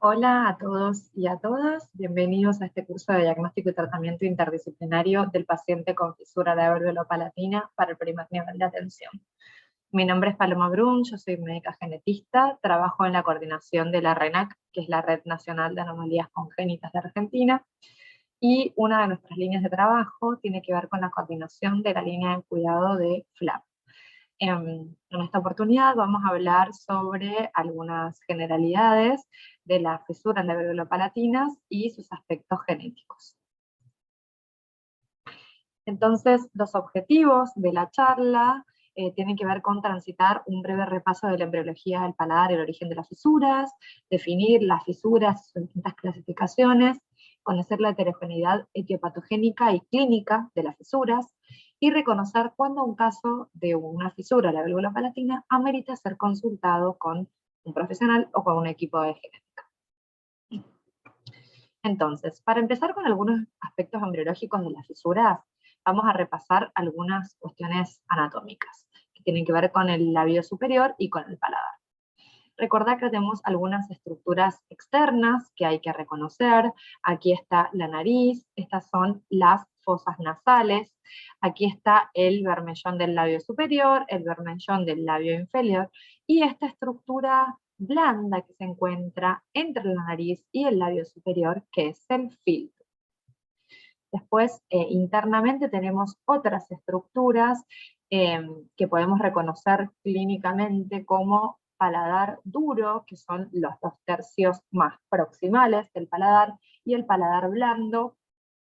Hola a todos y a todas, bienvenidos a este curso de diagnóstico y tratamiento interdisciplinario del paciente con fisura de alveolo-palatina para el primer nivel de atención. Mi nombre es Paloma Brun, yo soy médica genetista, trabajo en la coordinación de la RENAC, que es la Red Nacional de Anomalías Congénitas de Argentina, y una de nuestras líneas de trabajo tiene que ver con la coordinación de la línea de cuidado de FLAP. En esta oportunidad vamos a hablar sobre algunas generalidades de las fisuras alveolo-palatinas y sus aspectos genéticos. Entonces, los objetivos de la charla tienen que ver con transitar un breve repaso de la embriología del paladar y el origen de las fisuras, definir las fisuras, sus distintas clasificaciones, conocer la heterogeneidad etiopatogénica y clínica de las fisuras, y reconocer cuándo un caso de una fisura alveolo-palatina amerita ser consultado con un profesional o con un equipo de genética. Entonces, para empezar con algunos aspectos embriológicos de las fisuras, vamos a repasar algunas cuestiones anatómicas que tienen que ver con el labio superior y con el paladar. Recordad que tenemos algunas estructuras externas que hay que reconocer. Aquí está la nariz, estas son las fosas nasales, aquí está el bermellón del labio superior, el bermellón del labio inferior, y esta estructura blanda que se encuentra entre la nariz y el labio superior, que es el filtro. Después, internamente tenemos otras estructuras que podemos reconocer clínicamente como paladar duro, que son los 2/3 más proximales del paladar, y el paladar blando,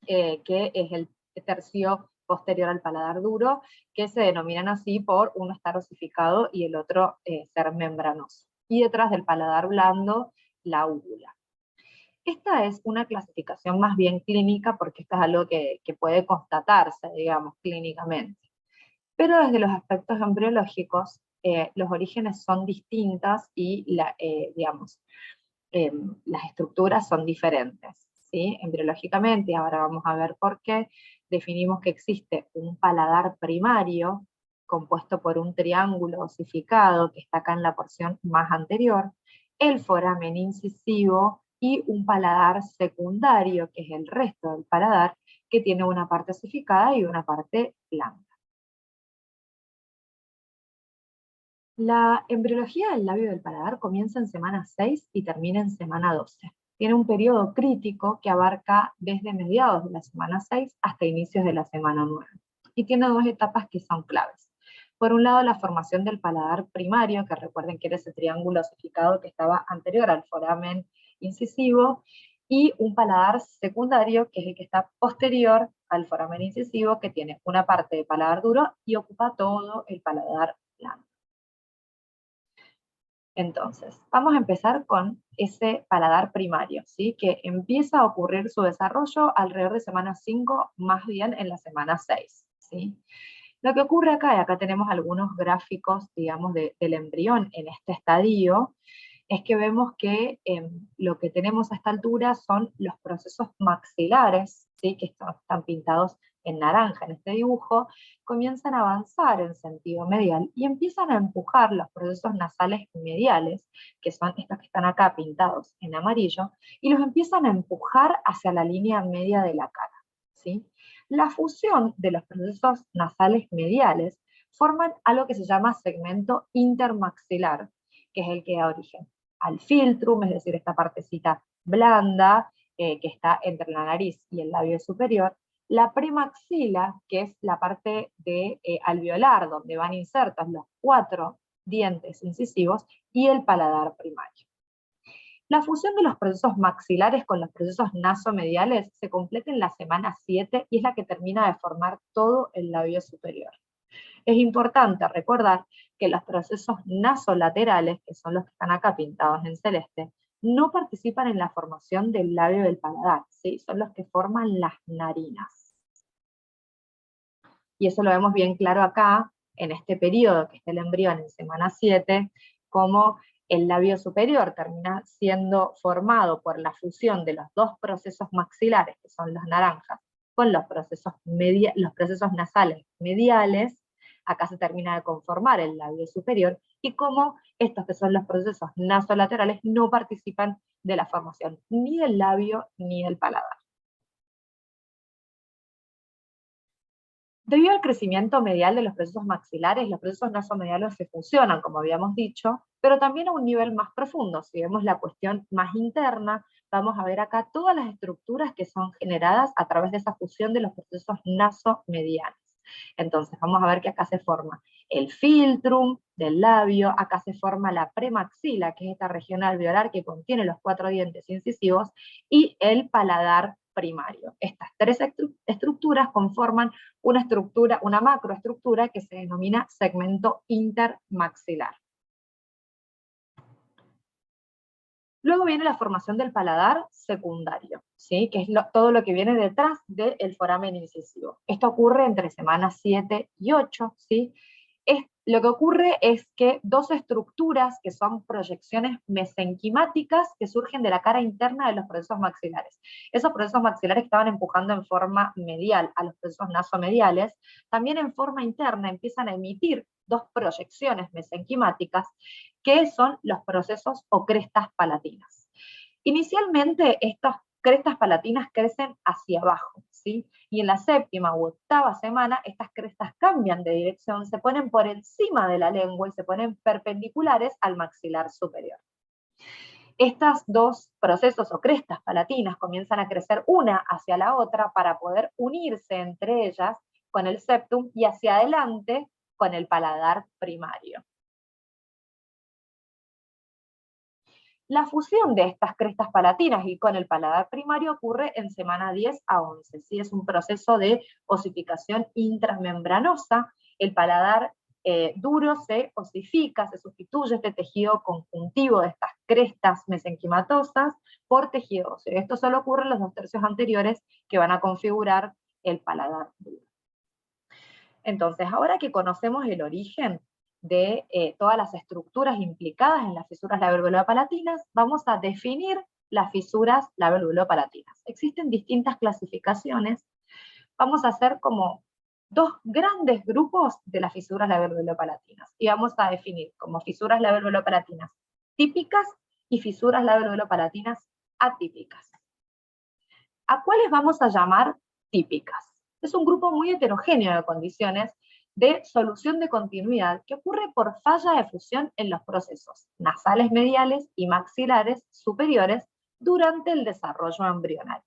que es el tercio posterior al paladar duro, que se denominan así por uno estar osificado y el otro ser membranoso. Y detrás del paladar blando, la úvula. Esta es una clasificación más bien clínica porque esto es algo que puede constatarse, digamos, clínicamente. Pero desde los aspectos embriológicos, los orígenes son distintas y digamos, las estructuras son diferentes, ¿sí? Embriológicamente, y ahora vamos a ver por qué, definimos que existe un paladar primario compuesto por un triángulo osificado que está acá en la porción más anterior, el foramen incisivo y un paladar secundario, que es el resto del paladar, que tiene una parte osificada y una parte blanda. La embriología del labio del paladar comienza en semana 6 y termina en semana 12. Tiene un periodo crítico que abarca desde mediados de la semana 6 hasta inicios de la semana 9. Y tiene dos etapas que son claves. Por un lado, la formación del paladar primario, que recuerden que era ese triángulo osificado que estaba anterior al foramen incisivo, y un paladar secundario, que es el que está posterior al foramen incisivo, que tiene una parte de paladar duro y ocupa todo el paladar blando. Entonces, vamos a empezar con ese paladar primario, ¿sí? Que empieza a ocurrir su desarrollo alrededor de semana 5, más bien en la semana 6, ¿sí? Lo que ocurre acá, y acá tenemos algunos gráficos, digamos, del embrión en este estadio, es que vemos que lo que tenemos a esta altura son los procesos maxilares, ¿sí? Que están pintados en naranja en este dibujo, comienzan a avanzar en sentido medial y empiezan a empujar los procesos nasales mediales, que son estos que están acá pintados en amarillo, y los empiezan a empujar hacia la línea media de la cara, ¿sí? La fusión de los procesos nasales mediales forman algo que se llama segmento intermaxilar, que es el que da origen al filtrum, es decir, esta partecita blanda que está entre la nariz y el labio superior, la premaxila, que es la parte de alveolar, donde van insertos los 4 dientes incisivos, y el paladar primario. La fusión de los procesos maxilares con los procesos nasomediales se completa en la semana 7 y es la que termina de formar todo el labio superior. Es importante recordar que los procesos nasolaterales, que son los que están acá pintados en celeste, no participan en la formación del labio del paladar, ¿sí? Son los que forman las narinas. Y eso lo vemos bien claro acá, en este periodo que está el embrión en semana 7, como el labio superior termina siendo formado por la fusión de los dos procesos maxilares, que son los naranjas, con los procesos nasales mediales, acá se termina de conformar el labio superior, y cómo estos que son los procesos nasolaterales no participan de la formación ni del labio ni del paladar. Debido al crecimiento medial de los procesos maxilares, los procesos nasomediales se fusionan, como habíamos dicho, pero también a un nivel más profundo. Si vemos la cuestión más interna, vamos a ver acá todas las estructuras que son generadas a través de esa fusión de los procesos nasomediales. Entonces, vamos a ver que acá se forma el filtrum del labio, acá se forma la premaxila, que es esta región alveolar que contiene los 4 dientes incisivos, y el paladar primario. Estas tres estructuras conforman una macroestructura que se denomina segmento intermaxilar. Luego viene la formación del paladar secundario, ¿sí? Que es todo lo que viene detrás del foramen incisivo. Esto ocurre entre semanas 7 y 8, ¿sí? Lo que ocurre es que dos estructuras que son proyecciones mesenquimáticas que surgen de la cara interna de los procesos maxilares. Esos procesos maxilares que estaban empujando en forma medial a los procesos nasomediales, también en forma interna empiezan a emitir dos proyecciones mesenquimáticas que son los procesos o crestas palatinas. Inicialmente estas crestas palatinas crecen hacia abajo, ¿sí? Y en la 7ª u 8ª semana estas crestas cambian de dirección, se ponen por encima de la lengua y se ponen perpendiculares al maxilar superior. Estos dos procesos o crestas palatinas comienzan a crecer una hacia la otra para poder unirse entre ellas con el septum y hacia adelante con el paladar primario. La fusión de estas crestas palatinas y con el paladar primario ocurre en semana 10 a 11. ¿Sí? Es un proceso de osificación intramembranosa. El paladar duro se osifica, se sustituye este tejido conjuntivo de estas crestas mesenquimatosas por tejido óseo. Esto solo ocurre en los 2 tercios anteriores que van a configurar el paladar duro. Entonces, ahora que conocemos el origen de todas las estructuras implicadas en las fisuras labiopalatinas, vamos a definir las fisuras labiopalatinas. Existen distintas clasificaciones. Vamos a hacer como 2 grandes grupos de las fisuras labiopalatinas. Y vamos a definir como fisuras labiopalatinas típicas y fisuras labiopalatinas atípicas. ¿A cuáles vamos a llamar típicas? Es un grupo muy heterogéneo de condiciones de solución de continuidad que ocurre por falla de fusión en los procesos nasales mediales y maxilares superiores durante el desarrollo embrional.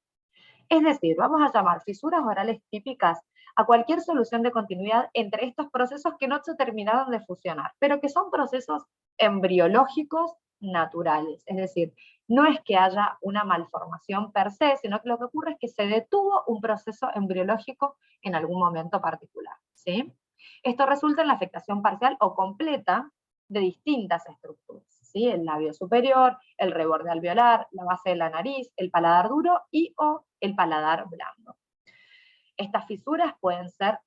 Es decir, vamos a llamar fisuras orales típicas a cualquier solución de continuidad entre estos procesos que no se terminaron de fusionar, pero que son procesos embriológicos naturales. Es decir, no es que haya una malformación per se, sino que lo que ocurre es que se detuvo un proceso embriológico en algún momento particular, ¿sí? Esto resulta en la afectación parcial o completa de distintas estructuras, ¿sí? El labio superior, el reborde alveolar, la base de la nariz, el paladar duro y o el paladar blando. Estas fisuras pueden ser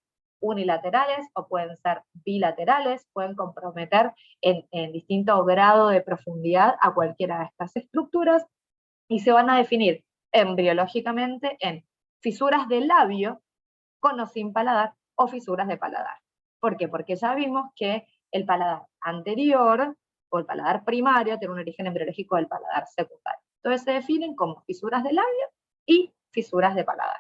unilaterales o pueden ser bilaterales, pueden comprometer en distinto grado de profundidad a cualquiera de estas estructuras y se van a definir embriológicamente en fisuras del labio con o sin paladar o fisuras de paladar. ¿Por qué? Porque ya vimos que el paladar anterior o el paladar primario tiene un origen embriológico del paladar secundario. Entonces se definen como fisuras de labio y fisuras de paladar.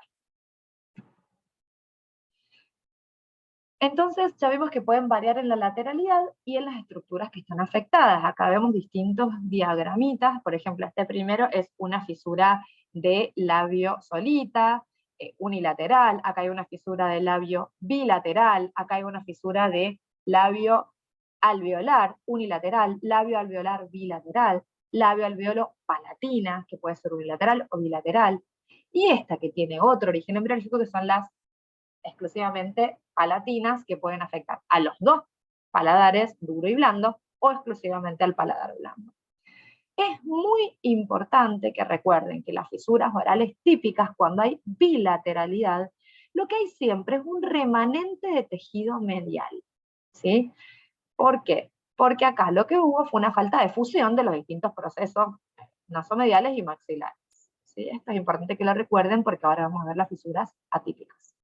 Entonces ya vimos que pueden variar en la lateralidad y en las estructuras que están afectadas. Acá vemos distintos diagramitas, por ejemplo, este primero es una fisura de labio solita, unilateral, acá hay una fisura de labio bilateral, acá hay una fisura de labio alveolar unilateral, labio alveolar bilateral, labio alveolo palatina, que puede ser unilateral o bilateral, y esta que tiene otro origen embriológico que son las exclusivamente palatinas que pueden afectar a los 2 paladares, duro y blando, o exclusivamente al paladar blando. Es muy importante que recuerden que las fisuras orales típicas, cuando hay bilateralidad, lo que hay siempre es un remanente de tejido medial, ¿sí? ¿Por qué? Porque acá lo que hubo fue una falta de fusión de los distintos procesos nasomediales y maxilares, ¿sí? Esto es importante que lo recuerden porque ahora vamos a ver las fisuras atípicas.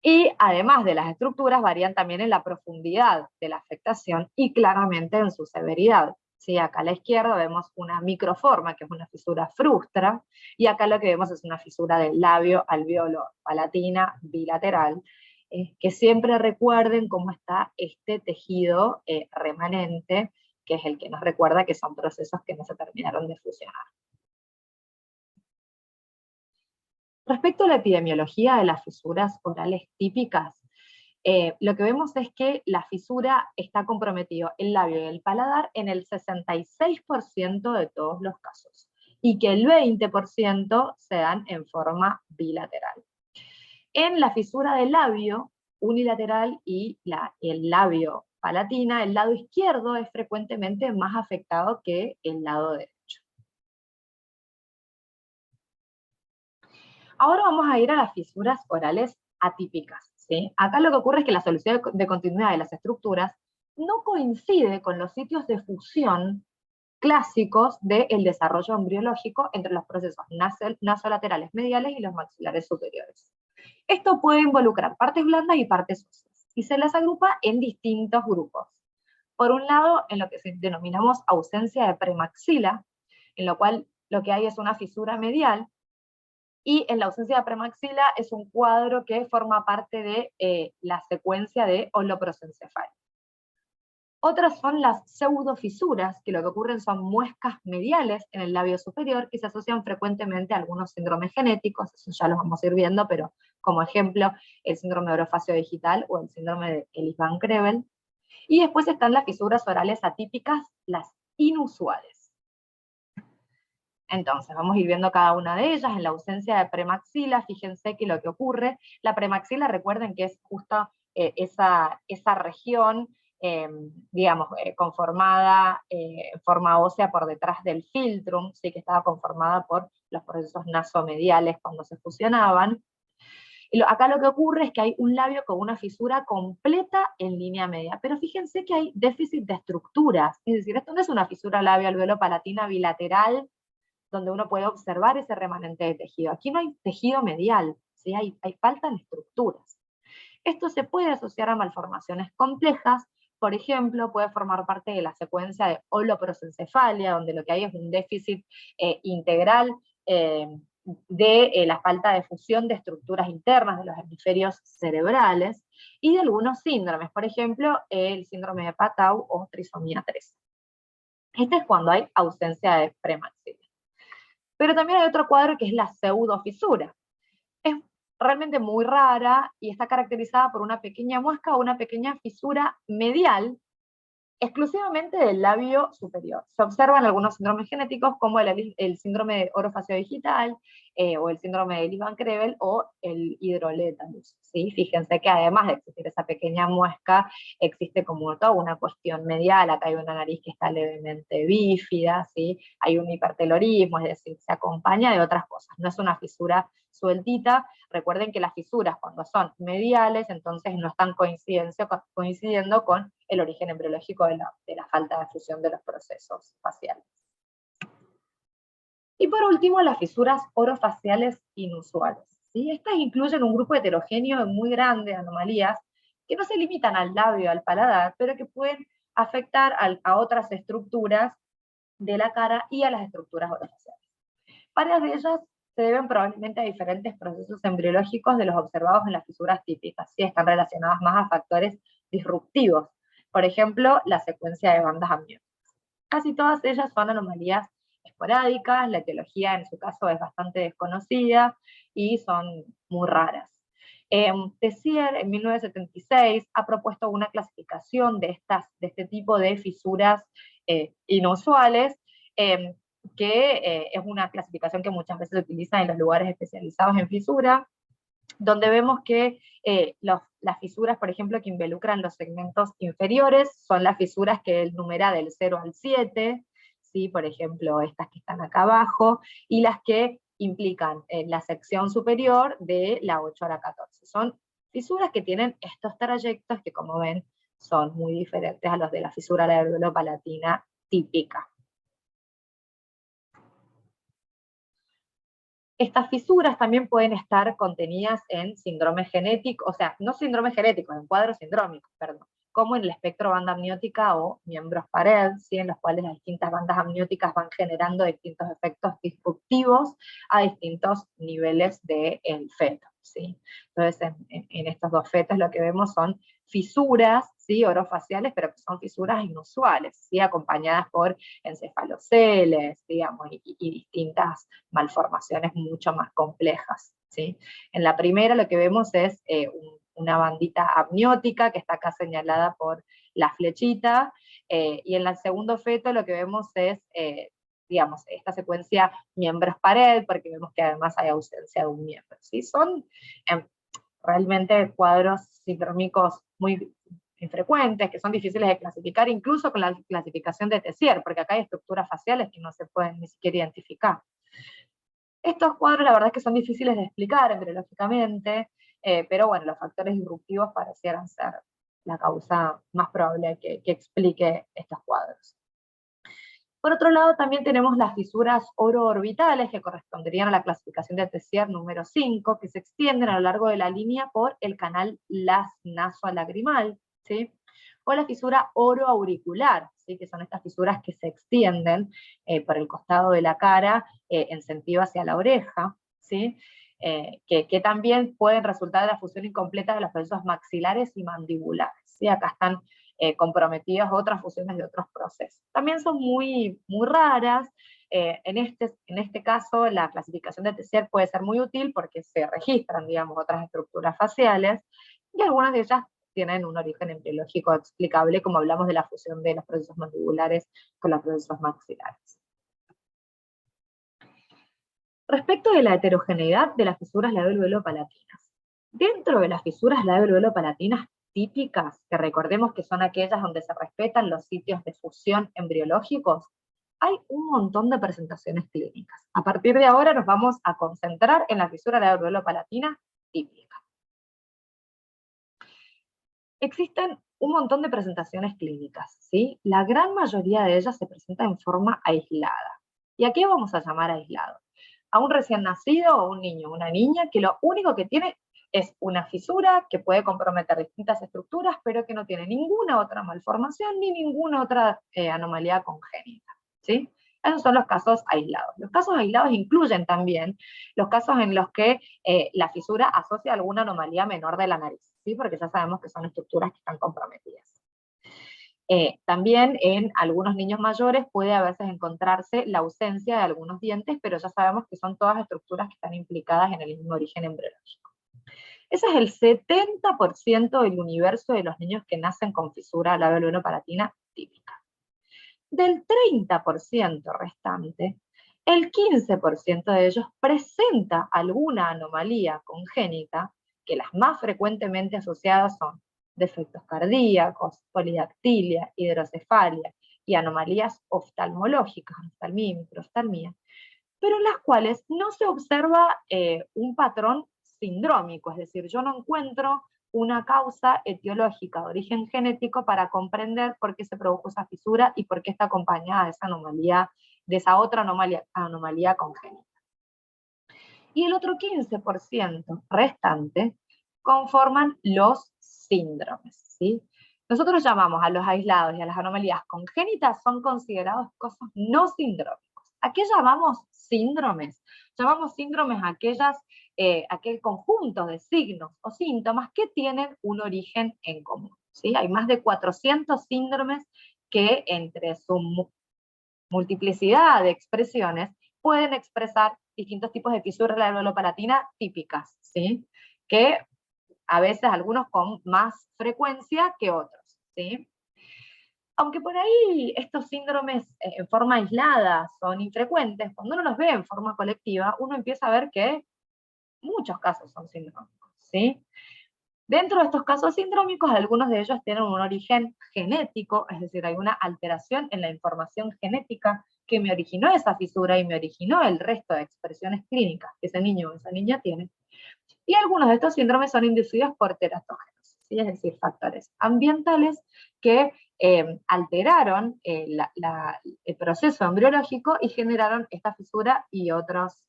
Y además de las estructuras, varían también en la profundidad de la afectación y claramente en su severidad. ¿Sí? Acá a la izquierda vemos una microforma, que es una fisura frustra, y acá lo que vemos es una fisura del labio alveolo palatina bilateral, que siempre recuerden cómo está este tejido remanente, que es el que nos recuerda que son procesos que no se terminaron de fusionar. Respecto a la epidemiología de las fisuras orales típicas, lo que vemos es que la fisura está comprometido el labio y el paladar en el 66% de todos los casos, y que el 20% se dan en forma bilateral. En la fisura del labio unilateral y el labio palatina, el lado izquierdo es frecuentemente más afectado que el lado derecho. Ahora vamos a ir a las fisuras orales atípicas. ¿Sí? Acá lo que ocurre es que la solución de continuidad de las estructuras no coincide con los sitios de fusión clásicos del desarrollo embriológico entre los procesos nasolaterales mediales y los maxilares superiores. Esto puede involucrar partes blandas y partes óseas, y se las agrupa en distintos grupos. Por un lado, en lo que denominamos ausencia de premaxila, en lo cual lo que hay es una fisura medial, y en la ausencia de premaxila es un cuadro que forma parte de la secuencia de holoprosencefalia. Otras son las pseudofisuras, que lo que ocurren son muescas mediales en el labio superior que se asocian frecuentemente a algunos síndromes genéticos, eso ya los vamos a ir viendo, pero como ejemplo, el síndrome de orofacio digital o el síndrome de Ellis-Van-Creveld. Y después están las fisuras orales atípicas, las inusuales. Entonces, vamos a ir viendo cada una de ellas. En la ausencia de premaxila, fíjense que lo que ocurre, la premaxila, recuerden que es justo esa región, digamos, conformada en forma ósea por detrás del filtrum, ¿sí? Que estaba conformada por los procesos nasomediales cuando se fusionaban. Y acá lo que ocurre es que hay un labio con una fisura completa en línea media, pero fíjense que hay déficit de estructuras, es decir, esto no es una fisura labio alveolo palatina bilateral, donde uno puede observar ese remanente de tejido. Aquí no hay tejido medial, ¿sí? hay falta en estructuras. Esto se puede asociar a malformaciones complejas, por ejemplo, puede formar parte de la secuencia de holoprosencefalia, donde lo que hay es un déficit integral de la falta de fusión de estructuras internas de los hemisferios cerebrales, y de algunos síndromes, por ejemplo, el síndrome de Patau o trisomía 13. Este es cuando hay ausencia de premaxila. Pero también hay otro cuadro que es la pseudofisura. Es realmente muy rara y está caracterizada por una pequeña muesca o una pequeña fisura medial exclusivamente del labio superior. Se observan algunos síndromes genéticos como el síndrome de orofacio digital, o el síndrome de Ellis-Van-Creveld o el hidrolétalus. ¿Sí? Fíjense que además de existir esa pequeña muesca, existe como toda una cuestión medial. Acá hay una nariz que está levemente bífida, ¿sí? Hay un hipertelorismo, es decir, se acompaña de otras cosas. No es una fisura sueltita. Recuerden que las fisuras, cuando son mediales, entonces no están coincidiendo con el origen embriológico de la falta de fusión de los procesos faciales. Y por último, las fisuras orofaciales inusuales. ¿Sí? Estas incluyen un grupo heterogéneo muy grande de anomalías que no se limitan al labio y al paladar, pero que pueden afectar a otras estructuras de la cara y a las estructuras orofaciales. Varias de ellas se deben probablemente a diferentes procesos embriológicos de los observados en las fisuras típicas, ¿sí? Están relacionadas más a factores disruptivos, por ejemplo, la secuencia de bandas amnióticas. Casi todas ellas son anomalías esporádicas, la etiología en su caso es bastante desconocida y son muy raras. Tessier, en 1976, ha propuesto una clasificación de este tipo de fisuras inusuales, que es una clasificación que muchas veces se utiliza en los lugares especializados en fisura, donde vemos que las fisuras, por ejemplo, que involucran los segmentos inferiores, son las fisuras que él numera del 0 al 7, ¿sí? Por ejemplo, estas que están acá abajo, y las que implican la sección superior de la 8 a la 14. Son fisuras que tienen estos trayectos que, como ven, son muy diferentes a los de la fisura alveolo-palatina típica. Estas fisuras también pueden estar contenidas en síndromes genéticos, o sea, no síndromes genéticos, en cuadros sindrómicos, perdón, como en el espectro banda amniótica o miembros pared, ¿sí? En los cuales las distintas bandas amnióticas van generando distintos efectos disruptivos a distintos niveles del feto, ¿sí? Entonces, en estos dos fetos lo que vemos son fisuras, ¿sí? Orofaciales, pero que son fisuras inusuales, ¿sí? Acompañadas por encefaloceles, digamos, y distintas malformaciones mucho más complejas, ¿sí? En la primera lo que vemos es una bandita amniótica que está acá señalada por la flechita, y en el segundo feto lo que vemos es, digamos, esta secuencia miembros pared, porque vemos que además hay ausencia de un miembro, ¿sí? Son realmente cuadros sindrómicos muy infrecuentes, que son difíciles de clasificar, incluso con la clasificación de Tessier, porque acá hay estructuras faciales que no se pueden ni siquiera identificar. Estos cuadros la verdad es que son difíciles de explicar embriológicamente, pero bueno, los factores disruptivos parecieran ser la causa más probable que explique estos cuadros. Por otro lado, también tenemos las fisuras oroorbitales, que corresponderían a la clasificación de Tessier número 5, que se extienden a lo largo de la línea por el canal naso-lagrimal, ¿sí? O la fisura oroauricular, ¿sí? Que son estas fisuras que se extienden por el costado de la cara en sentido hacia la oreja, ¿sí? Que también pueden resultar de la fusión incompleta de los procesos maxilares y mandibulares, ¿sí? Acá están comprometidas otras fusiones de otros procesos. También son muy, muy raras. En este caso, la clasificación de Tessier puede ser muy útil porque se registran, digamos, otras estructuras faciales, y algunas de ellas tienen un origen embriológico explicable, como hablamos de la fusión de los procesos mandibulares con los procesos maxilares. Respecto de la heterogeneidad de las fisuras labial-palatinas, dentro de las fisuras labial-palatinas típicas, que recordemos que son aquellas donde se respetan los sitios de fusión embriológicos, hay un montón de presentaciones clínicas. A partir de ahora nos vamos a concentrar en la fisura labial-palatina típica. Existen un montón de presentaciones clínicas, ¿sí? La gran mayoría de ellas se presenta en forma aislada. ¿Y a qué vamos a llamar aislado? A un recién nacido o un niño o una niña que lo único que tiene es una fisura que puede comprometer distintas estructuras, pero que no tiene ninguna otra malformación ni ninguna otra anomalía congénita, ¿sí? Esos son los casos aislados. Los casos aislados incluyen también los casos en los que la fisura asocia alguna anomalía menor de la nariz, ¿sí? Porque ya sabemos que son estructuras que están comprometidas. También en algunos niños mayores puede a veces encontrarse la ausencia de algunos dientes, pero ya sabemos que son todas estructuras que están implicadas en el mismo origen embriológico. Ese es el 70% del universo de los niños que nacen con fisura labial-palatina típica. Del 30% restante, el 15% de ellos presenta alguna anomalía congénita, que las más frecuentemente asociadas son defectos cardíacos, polidactilia, hidrocefalia y anomalías oftalmológicas, oftalmía y microoftalmía, pero en las cuales no se observa un patrón sindrómico, es decir, yo no encuentro una causa etiológica de origen genético para comprender por qué se produjo esa fisura y por qué está acompañada de esa anomalía, de esa otra anomalía congénita. Y el otro 15% restante conforman los síndromes, ¿sí? Nosotros llamamos a los aislados y a las anomalías congénitas, son considerados cosas no sindrómicos. ¿A qué llamamos síndromes? Llamamos síndromes a aquel conjunto de signos o síntomas que tienen un origen en común, ¿sí? Hay más de 400 síndromes que entre su multiplicidad de expresiones pueden expresar distintos tipos de fisuras labial-palatina típicas, ¿sí? Que a veces algunos con más frecuencia que otros, ¿sí? Aunque por ahí estos síndromes en forma aislada son infrecuentes, cuando uno los ve en forma colectiva, uno empieza a ver que muchos casos son sindrómicos, ¿sí? Dentro de estos casos sindrómicos, algunos de ellos tienen un origen genético, es decir, hay una alteración en la información genética que me originó esa fisura y me originó el resto de expresiones clínicas que ese niño o esa niña tiene. Y algunos de estos síndromes son inducidos por teratógenos, ¿sí? Es decir, factores ambientales que alteraron el proceso embriológico y generaron esta fisura y otros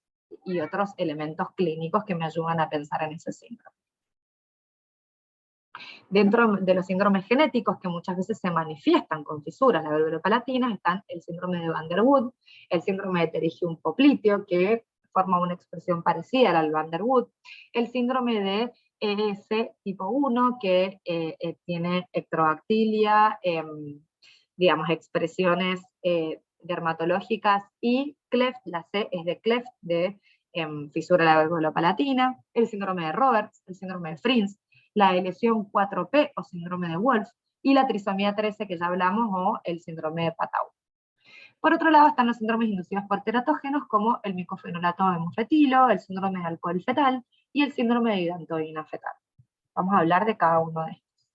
y otros elementos clínicos que me ayudan a pensar en ese síndrome. Dentro de los síndromes genéticos que muchas veces se manifiestan con fisuras labiopalatinas están el síndrome de Van der Wood, el síndrome de pterygium popliteo, que forma una expresión parecida al Van der Wood, el síndrome de ES tipo 1, que tiene ectrodactilia, digamos, expresiones dermatológicas, y cleft, la C es de cleft, de fisura labiopalatina, el síndrome de Roberts, el síndrome de Fryns, la lesión 4P o síndrome de Wolff, y la trisomía 13 que ya hablamos, o el síndrome de Patau. Por otro lado están los síndromes inducidos por teratógenos, como el micofenolato de mofetilo, el síndrome de alcohol fetal y el síndrome de hidantoína fetal. Vamos a hablar de cada uno de estos.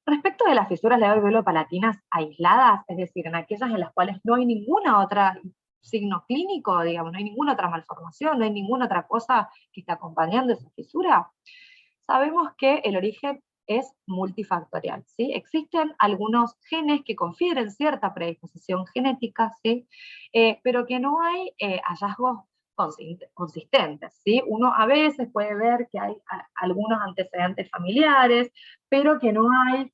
Respecto de las fisuras labiopalatinas aisladas, es decir, en aquellas en las cuales no hay ninguna otra signo clínico, digamos, no hay ninguna otra malformación, no hay ninguna otra cosa que esté acompañando esa fisura, sabemos que el origen es multifactorial, ¿sí? Existen algunos genes que confieren cierta predisposición genética, ¿sí? Pero que no hay hallazgos consistentes, ¿sí? Uno a veces puede ver que hay algunos antecedentes familiares, pero que no hay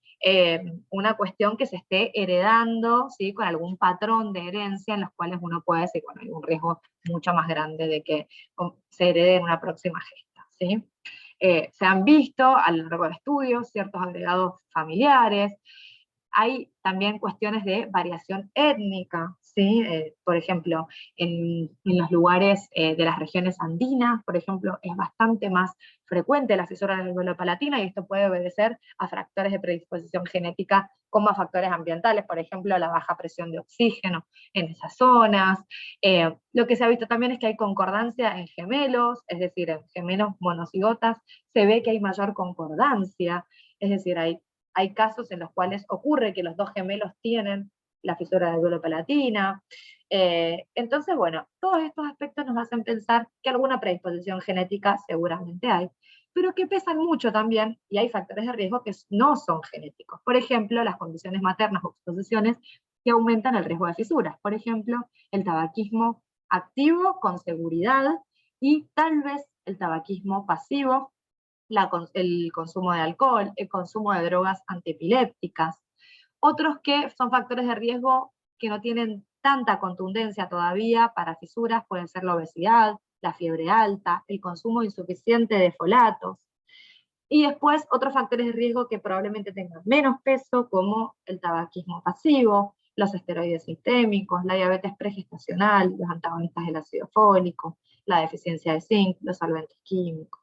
una cuestión que se esté heredando, ¿sí? Con algún patrón de herencia en los cuales uno puede decir, bueno, hay un riesgo mucho más grande de que se herede en una próxima gesta, ¿sí? Se han visto a lo largo del estudio ciertos agregados familiares. Hay también cuestiones de variación étnica, ¿sí? Por ejemplo, en los lugares de las regiones andinas, por ejemplo, es bastante más frecuente la fisura labiopalatina, y esto puede obedecer a factores de predisposición genética como a factores ambientales, por ejemplo, la baja presión de oxígeno en esas zonas. Lo que se ha visto también es que hay concordancia en gemelos, es decir, en gemelos monocigotas se ve que hay mayor concordancia, es decir, hay casos en los cuales ocurre que los dos gemelos tienen la fisura labiopalatina. Entonces, bueno, todos estos aspectos nos hacen pensar que alguna predisposición genética seguramente hay, pero que pesan mucho también, y hay factores de riesgo que no son genéticos. Por ejemplo, las condiciones maternas o exposiciones que aumentan el riesgo de fisuras. Por ejemplo, el tabaquismo activo con seguridad, y tal vez el tabaquismo pasivo, el consumo de alcohol, el consumo de drogas antiepilépticas. Otros que son factores de riesgo que no tienen tanta contundencia todavía para fisuras pueden ser la obesidad, la fiebre alta, el consumo insuficiente de folatos. Y después otros factores de riesgo que probablemente tengan menos peso, como el tabaquismo pasivo, los esteroides sistémicos, la diabetes pregestacional, los antagonistas del ácido fólico, la deficiencia de zinc, los solventes químicos.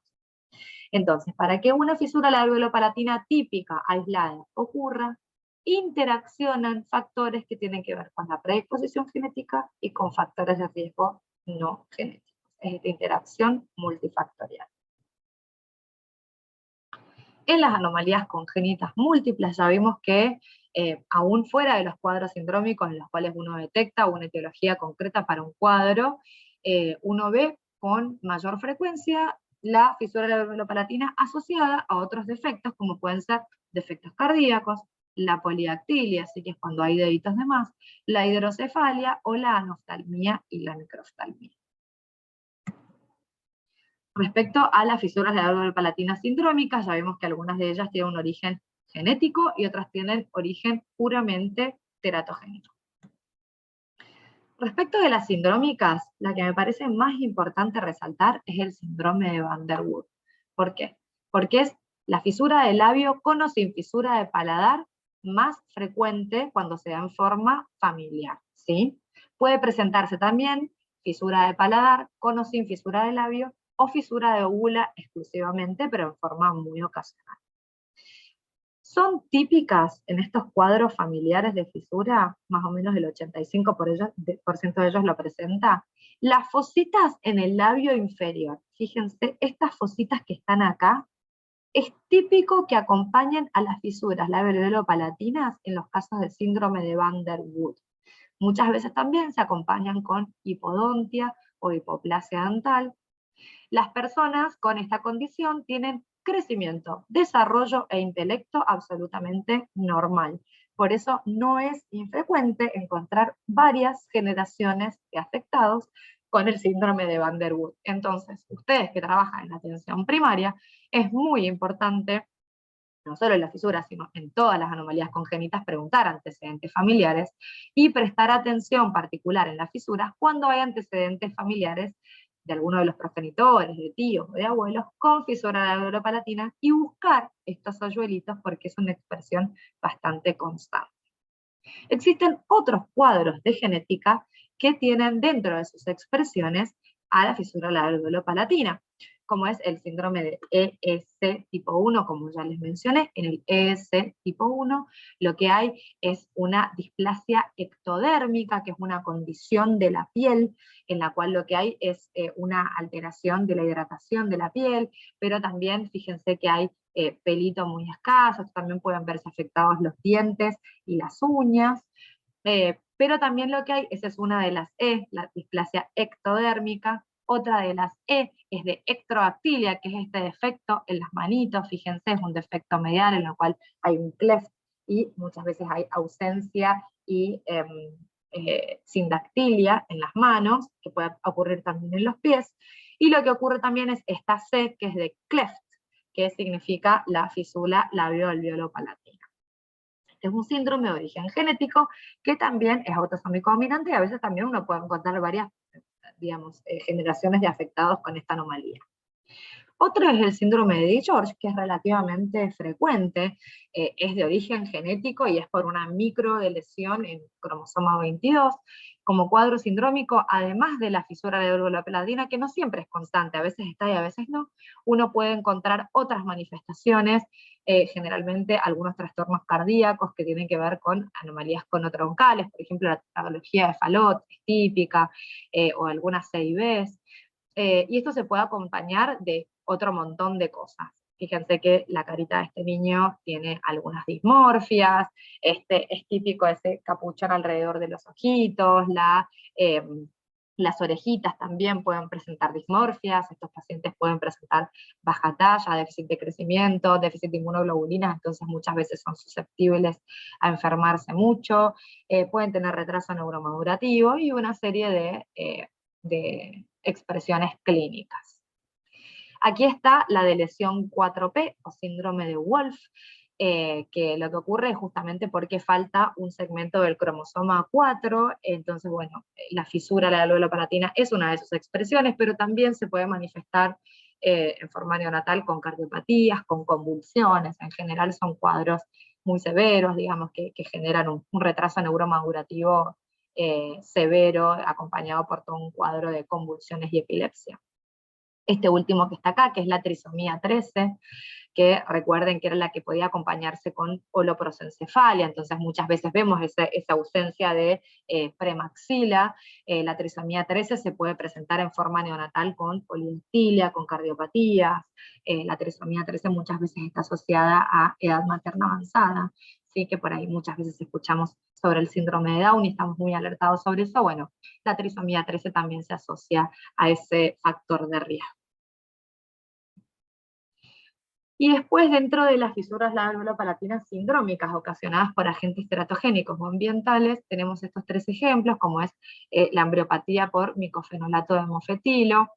Entonces, para que una fisura labiopalatina típica, aislada, ocurra, interaccionan factores que tienen que ver con la predisposición genética y con factores de riesgo no genéticos. Es esta interacción multifactorial. En las anomalías congénitas múltiples ya vimos que aún fuera de los cuadros sindrómicos en los cuales uno detecta una etiología concreta para un cuadro, uno ve con mayor frecuencia la fisura labiopalatina asociada a otros defectos, como pueden ser defectos cardíacos, la polidactilia, así que es cuando hay deditos de más, la hidrocefalia o la anoftalmía y la microftalmía. Respecto a las fisuras labiopalatinas sindrómicas, ya vemos que algunas de ellas tienen un origen genético y otras tienen origen puramente teratogénico. Respecto de las sindrómicas, la que me parece más importante resaltar es el síndrome de Van der Wood. ¿Por qué? Porque es la fisura del labio con o sin fisura de paladar más frecuente cuando se da en forma familiar, ¿sí? Puede presentarse también fisura de paladar con o sin fisura de labio, o fisura de úvula exclusivamente, pero en forma muy ocasional. Son típicas en estos cuadros familiares de fisura, más o menos el 85% de ellos lo presenta, las fositas en el labio inferior. Fíjense, estas fositas que están acá, es típico que acompañen a las fisuras labiopalatinas en los casos de síndrome de Van der Wood. Muchas veces también se acompañan con hipodontia o hipoplasia dental. Las personas con esta condición tienen crecimiento, desarrollo e intelecto absolutamente normal. Por eso no es infrecuente encontrar varias generaciones de afectados con el síndrome de Van der Wood. Entonces, ustedes que trabajan en la atención primaria, es muy importante, no solo en la fisura, sino en todas las anomalías congénitas, preguntar antecedentes familiares y prestar atención particular en las fisuras cuando hay antecedentes familiares de alguno de los progenitores, de tíos o de abuelos con fisura labiopalatina, y buscar estos hoyuelitos porque es una expresión bastante constante. Existen otros cuadros de genética que tienen dentro de sus expresiones a la fisura labiopalatina, como es el síndrome de ES tipo 1, como ya les mencioné. En el ES tipo 1 lo que hay es una displasia ectodérmica, que es una condición de la piel, en la cual lo que hay es una alteración de la hidratación de la piel, pero también fíjense que hay pelito muy escaso, también pueden verse afectados los dientes y las uñas, pero también lo que hay, esa es una de las E, la displasia ectodérmica. Otra de las E es de ectrodactilia, que es este defecto en las manitos, fíjense, es un defecto medial en el cual hay un cleft y muchas veces hay ausencia y sindactilia en las manos, que puede ocurrir también en los pies. Y lo que ocurre también es esta C, que es de cleft, que significa la fisura labio-alveolo-palatina. Es un síndrome de origen genético que también es autosómico dominante, y a veces también uno puede encontrar varias, digamos, generaciones de afectados con esta anomalía. Otro es el síndrome de DiGeorge, que es relativamente frecuente, es de origen genético y es por una microdeleción en cromosoma 22. Como cuadro sindrómico, además de la fisura labiopalatina, que no siempre es constante, a veces está y a veces no, uno puede encontrar otras manifestaciones, generalmente algunos trastornos cardíacos que tienen que ver con anomalías conotroncales, por ejemplo la patología de Fallot es típica, o algunas CIBs, y esto se puede acompañar de otro montón de cosas. Fíjense que la carita de este niño tiene algunas dismorfias, es típico ese capuchón alrededor de los ojitos, las orejitas también pueden presentar dismorfias, estos pacientes pueden presentar baja talla, déficit de crecimiento, déficit de inmunoglobulinas, entonces muchas veces son susceptibles a enfermarse mucho, pueden tener retraso neuromadurativo y una serie de expresiones clínicas. Aquí está la de lesión 4P o síndrome de Wolff, que lo que ocurre es justamente porque falta un segmento del cromosoma 4, entonces bueno, la fisura labiopalatina es una de sus expresiones, pero también se puede manifestar en forma neonatal con cardiopatías, con convulsiones, en general son cuadros muy severos, digamos, que generan un retraso neuromadurativo severo, acompañado por todo un cuadro de convulsiones y epilepsia. Este último que está acá, que es la trisomía 13, que recuerden que era la que podía acompañarse con holoprosencefalia, entonces muchas veces vemos esa ausencia de premaxila. La trisomía 13 se puede presentar en forma neonatal con polidactilia, con cardiopatías. La trisomía 13 muchas veces está asociada a edad materna avanzada, ¿sí? Que por ahí muchas veces escuchamos sobre el síndrome de Down y estamos muy alertados sobre eso. Bueno, la trisomía 13 también se asocia a ese factor de riesgo. Y después, dentro de las fisuras labiopalatinas sindrómicas ocasionadas por agentes teratogénicos o ambientales, tenemos estos tres ejemplos, como es la ambliopatía por micofenolato de mofetilo,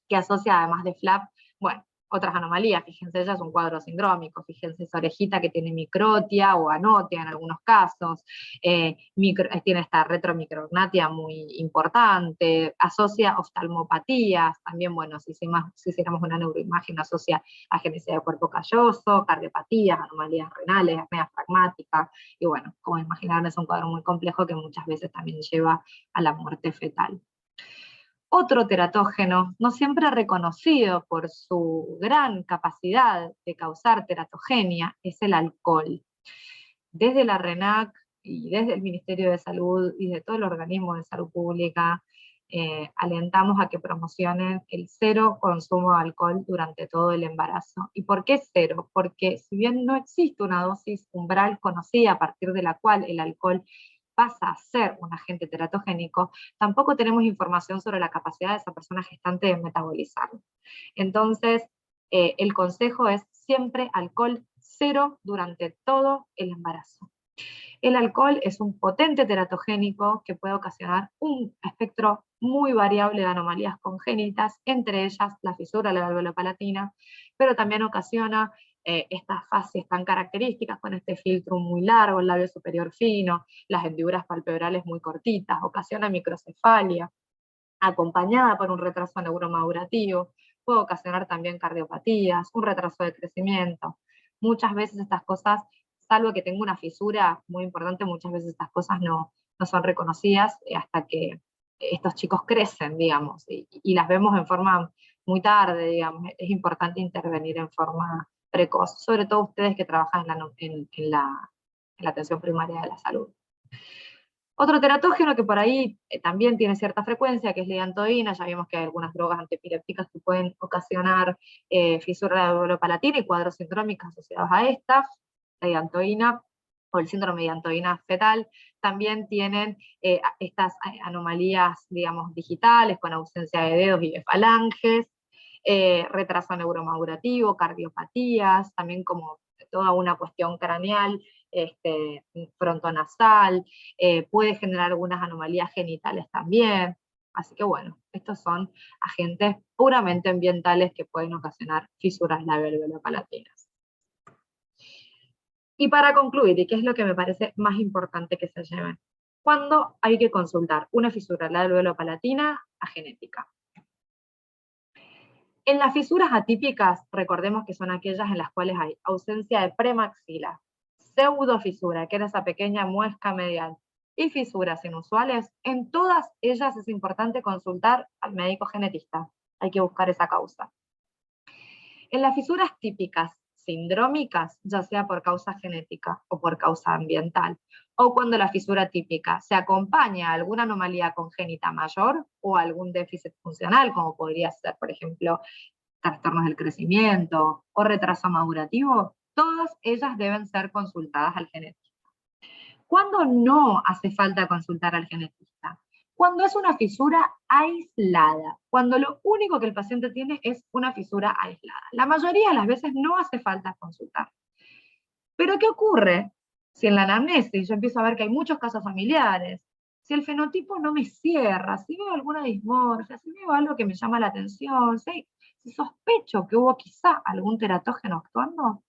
que asocia además de FLAP, bueno, otras anomalías. Fíjense, ella es un cuadro sindrómico, fíjense esa orejita que tiene microtia o anotia en algunos casos, tiene esta retromicrognatia muy importante, asocia oftalmopatías, también, bueno, si hiciéramos una neuroimagen, asocia agenesia de cuerpo calloso, cardiopatías, anomalías renales, apnea pragmática, y bueno, como imaginarán, es un cuadro muy complejo que muchas veces también lleva a la muerte fetal. Otro teratógeno, no siempre reconocido por su gran capacidad de causar teratogenia, es el alcohol. Desde la RENAC y desde el Ministerio de Salud y de todo el organismo de salud pública, alentamos a que promocionen el cero consumo de alcohol durante todo el embarazo. ¿Y por qué cero? Porque si bien no existe una dosis umbral conocida a partir de la cual el alcohol pasa a ser un agente teratogénico, tampoco tenemos información sobre la capacidad de esa persona gestante de metabolizarlo. Entonces, el consejo es siempre alcohol cero durante todo el embarazo. El alcohol es un potente teratogénico que puede ocasionar un espectro muy variable de anomalías congénitas, entre ellas la fisura de la válvula palatina, pero también ocasiona estas facies tan características con este filtro muy largo, el labio superior fino, las hendiduras palpebrales muy cortitas, ocasiona microcefalia, acompañada por un retraso neuromadurativo, puede ocasionar también cardiopatías, un retraso de crecimiento. Muchas veces estas cosas, salvo que tenga una fisura muy importante, muchas veces estas cosas no son reconocidas hasta que estos chicos crecen, digamos, y las vemos en forma muy tarde, digamos. Es importante intervenir en forma precoz, sobre todo ustedes que trabajan en la atención primaria de la salud. Otro teratógeno que por ahí también tiene cierta frecuencia, que es la hidantoína. Ya vimos que hay algunas drogas antiepilépticas que pueden ocasionar fisura de la válvula palatina y cuadros sindrómicos asociados a esta. La hidantoína o el síndrome de hidantoína fetal también tienen estas anomalías, digamos, digitales, con ausencia de dedos y de falanges, retraso neuromadurativo, cardiopatías, también como toda una cuestión craneal, frontonasal, puede generar algunas anomalías genitales también. Así que bueno, estos son agentes puramente ambientales que pueden ocasionar fisuras labial-palatinas. Y para concluir, y qué es lo que me parece más importante que se lleven, ¿cuándo hay que consultar una fisura labial-palatina a genética? En las fisuras atípicas, recordemos que son aquellas en las cuales hay ausencia de premaxila, pseudofisura, que era esa pequeña muesca medial, y fisuras inusuales. En todas ellas es importante consultar al médico genetista. Hay que buscar esa causa. En las fisuras típicas sindrómicas, ya sea por causa genética o por causa ambiental, o cuando la fisura típica se acompaña a alguna anomalía congénita mayor o algún déficit funcional, como podría ser, por ejemplo, trastornos del crecimiento o retraso madurativo, todas ellas deben ser consultadas al genetista. ¿Cuándo no hace falta consultar al genetista? Cuando es una fisura aislada, cuando lo único que el paciente tiene es una fisura aislada. La mayoría de las veces no hace falta consultar. Pero ¿qué ocurre si en la anamnesis yo empiezo a ver que hay muchos casos familiares, si el fenotipo no me cierra, si veo alguna dismorfia, si veo algo que me llama la atención, si sospecho que hubo quizá algún teratógeno actuando?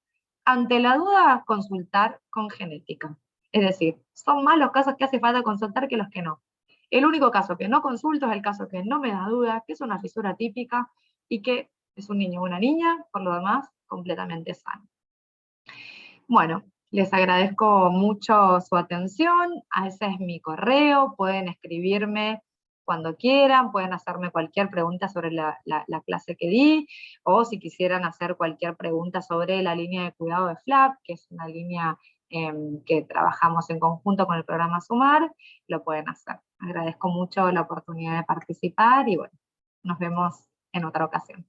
Ante la duda, consultar con genética. Es decir, son más los casos que hace falta consultar que los que no. El único caso que no consulto es el caso que no me da duda, que es una fisura típica y que es un niño o una niña, por lo demás, completamente sano. Bueno, les agradezco mucho su atención. Ese es mi correo, pueden escribirme cuando quieran, pueden hacerme cualquier pregunta sobre la clase que di, o si quisieran hacer cualquier pregunta sobre la línea de cuidado de FLAP, que es una línea que trabajamos en conjunto con el programa Sumar, lo pueden hacer. Agradezco mucho la oportunidad de participar y bueno, nos vemos en otra ocasión.